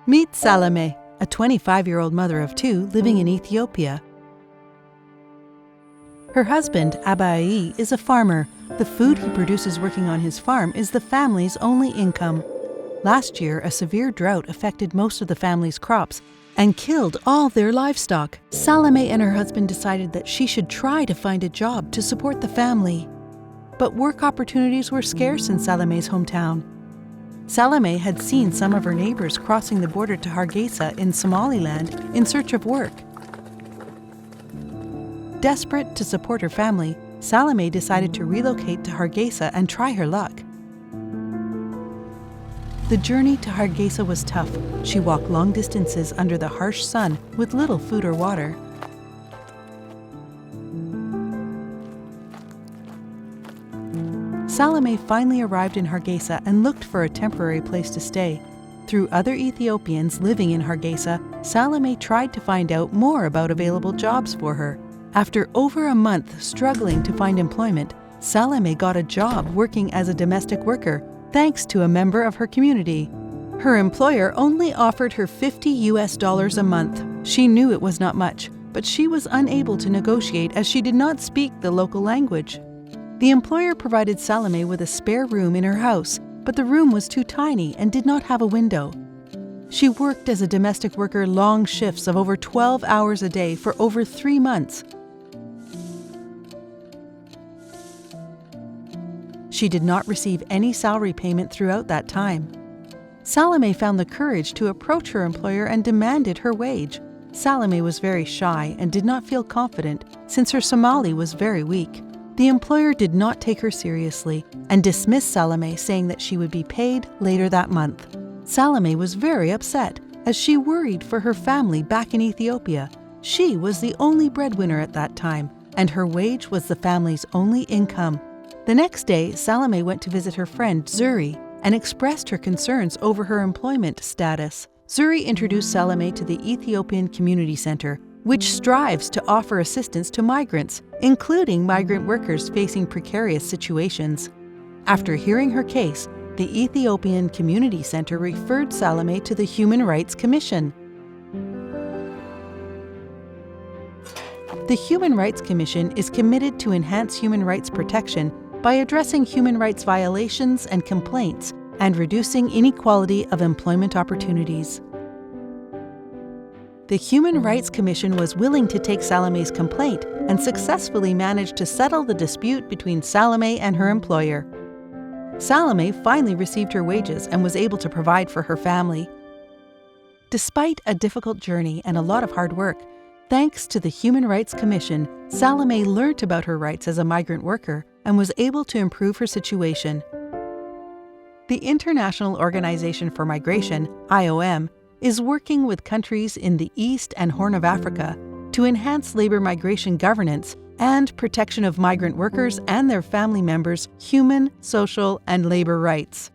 Meet Selame, a 25-year-old mother of two living in Ethiopia. Her husband, Abai, is a farmer. The food he produces working on his farm is the family's only income. Last year, a severe drought affected most of the family's crops and killed all their livestock. Selame and her husband decided that she should try to find a job to support the family. But work opportunities were scarce in Selame's hometown. Selame had seen some of her neighbors crossing the border to Hargeisa in Somaliland in search of work. Desperate to support her family, Selame decided to relocate to Hargeisa and try her luck. The journey to Hargeisa was tough. She walked long distances under the harsh sun with little food or water. Selame finally arrived in Hargeisa and looked for a temporary place to stay. Through other Ethiopians living in Hargeisa, Selame tried to find out more about available jobs for her. After over a month struggling to find employment, Selame got a job working as a domestic worker, thanks to a member of her community. Her employer only offered her $50 a month. She knew it was not much, but she was unable to negotiate as she did not speak the local language. The employer provided Selame with a spare room in her house, but the room was too tiny and did not have a window. She worked as a domestic worker long shifts of over 12 hours a day for over 3 months. She did not receive any salary payment throughout that time. Selame found the courage to approach her employer and demanded her wage. Selame was very shy and did not feel confident since her Somali was very weak. The employer did not take her seriously and dismissed Selame, saying that she would be paid later that month. Selame was very upset as she worried for her family back in Ethiopia. She was the only breadwinner at that time, and her wage was the family's only income. The next day, Selame went to visit her friend Zuri and expressed her concerns over her employment status. Zuri introduced Selame to the Ethiopian Community Centre, which strives to offer assistance to migrants, including migrant workers facing precarious situations. After hearing her case, the Ethiopian Community Centre referred Selame to the Human Rights Commission. The Human Rights Commission is committed to enhance human rights protection by addressing human rights violations and complaints and reducing inequality of employment opportunities. The Human Rights Commission was willing to take Selame's complaint and successfully managed to settle the dispute between Selame and her employer. Selame finally received her wages and was able to provide for her family. Despite a difficult journey and a lot of hard work, thanks to the Human Rights Commission, Selame learnt about her rights as a migrant worker and was able to improve her situation. The International Organization for Migration, IOM, is working with countries in the East and Horn of Africa to enhance labor migration governance and protection of migrant workers and their family members' human, social, and labor rights.